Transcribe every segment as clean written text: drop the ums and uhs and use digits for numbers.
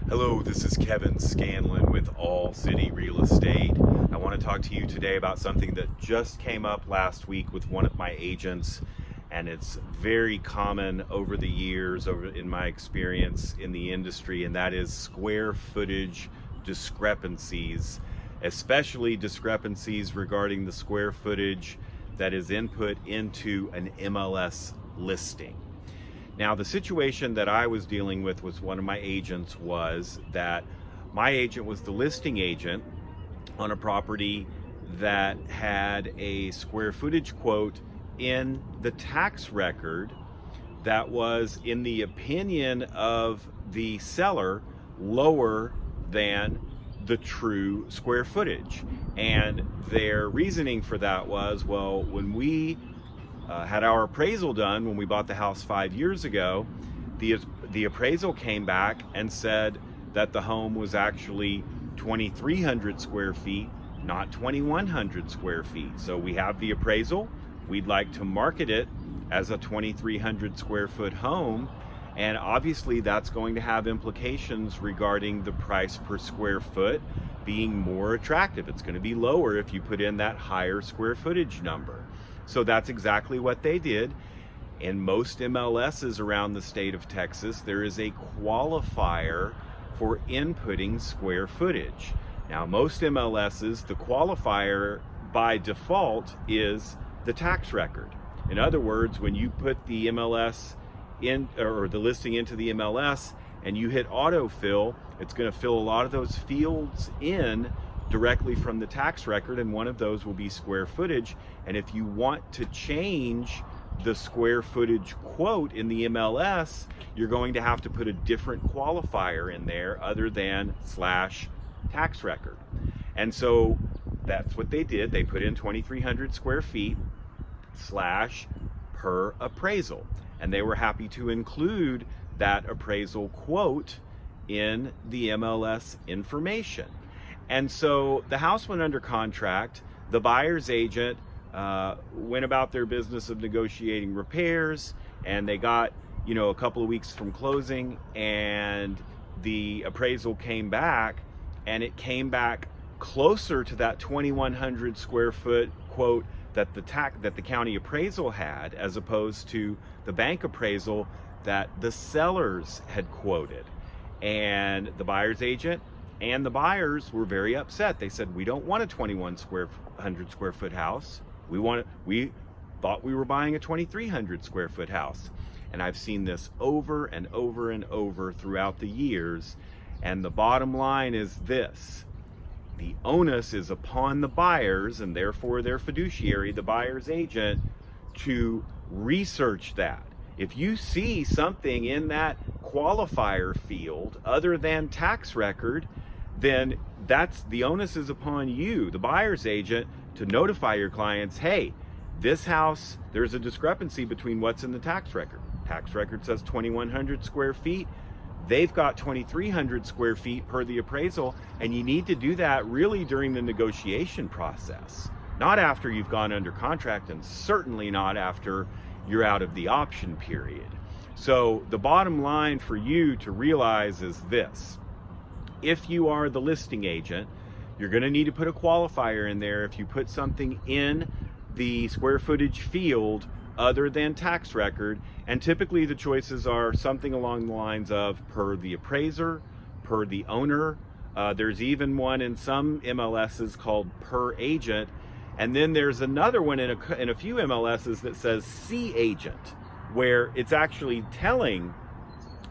Hello, this is Kevin Scanlon with All City Real Estate. I want to talk to you today about something that just came up last week with one of my agents, and it's very common over the years, in my experience in the industry, and that is square footage discrepancies, especially discrepancies regarding the square footage that is input into an MLS listing. Now, the situation that I was dealing with one of my agents was that my agent was the listing agent on a property that had a square footage quote in the tax record that was, in the opinion of the seller, lower than the true square footage. And their reasoning for that was, well, when we had our appraisal done when we bought the house 5 years ago, the appraisal came back and said that the home was actually 2,300 square feet, not 2,100 square feet. So we have the appraisal. We'd like to market it as a 2,300 square foot home. And obviously that's going to have implications regarding the price per square foot being more attractive. It's going to be lower if you put in that higher square footage number. So that's exactly what they did. In most MLSs around the state of Texas, there is a qualifier for inputting square footage. Now, most MLSs, the qualifier by default is the tax record. In other words, when you put the MLS in, or the listing into the MLS, and you hit autofill, it's going to fill a lot of those fields in directly from the tax record, and one of those will be square footage. And if you want to change the square footage quote in the MLS, you're going to have to put a different qualifier in there other than /tax record. And so that's what they did. They put in 2,300 square feet / per appraisal, and they were happy to include that appraisal quote in the MLS information. And so the house went under contract. The buyer's agent went about their business of negotiating repairs, and they got, a couple of weeks from closing, and the appraisal came back, and it came back closer to that 2,100 square foot quote that the county appraisal had, as opposed to the bank appraisal that the sellers had quoted. And the buyer's agent and the buyers were very upset. They said, we don't want a 2,100 square foot house. We thought we were buying a 2,300 square foot house. And I've seen this over and over and over throughout the years. And the bottom line is this: the onus is upon the buyers, and therefore their fiduciary, the buyer's agent, to research that. If you see something in that qualifier field other than tax record, then the onus is upon you, the buyer's agent, to notify your clients, hey, this house, there's a discrepancy between what's in the tax record. Tax record says 2,100 square feet. They've got 2,300 square feet per the appraisal, and you need to do that really during the negotiation process, not after you've gone under contract, and certainly not after you're out of the option period. So the bottom line for you to realize is this: if you are the listing agent, you're going to need to put a qualifier in there if you put something in the square footage field other than tax record. And typically the choices are something along the lines of per the appraiser, per the owner. There's even one in some MLSs called per agent. And then there's another one in a few MLSs that says C agent, where it's actually telling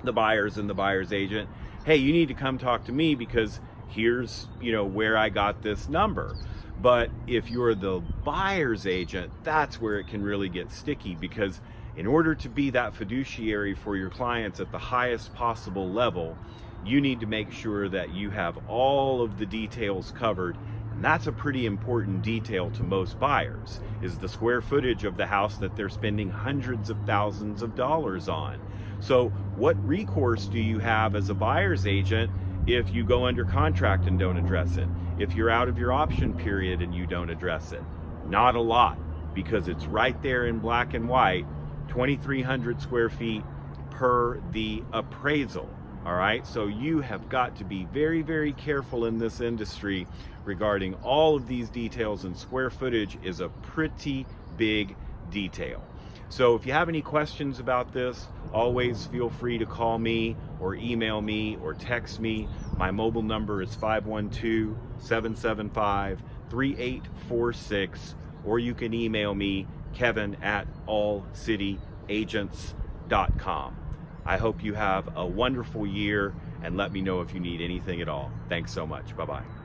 the buyers and the buyer's agent, hey, you need to come talk to me because here's, where I got this number. But if you're the buyer's agent, that's where it can really get sticky, because in order to be that fiduciary for your clients at the highest possible level, you need to make sure that you have all of the details covered. And that's a pretty important detail to most buyers, is the square footage of the house that they're spending hundreds of thousands of dollars on. So what recourse do you have as a buyer's agent if you go under contract and don't address it? If you're out of your option period and you don't address it? Not a lot, because it's right there in black and white, 2,300 square feet per the appraisal. All right, so you have got to be very, very careful in this industry regarding all of these details, and square footage is a pretty big detail. So if you have any questions about this, always feel free to call me or email me or text me. My mobile number is 512-775-3846, or you can email me, kevin@allcityagents.com. I hope you have a wonderful year, and let me know if you need anything at all. Thanks so much. Bye-bye.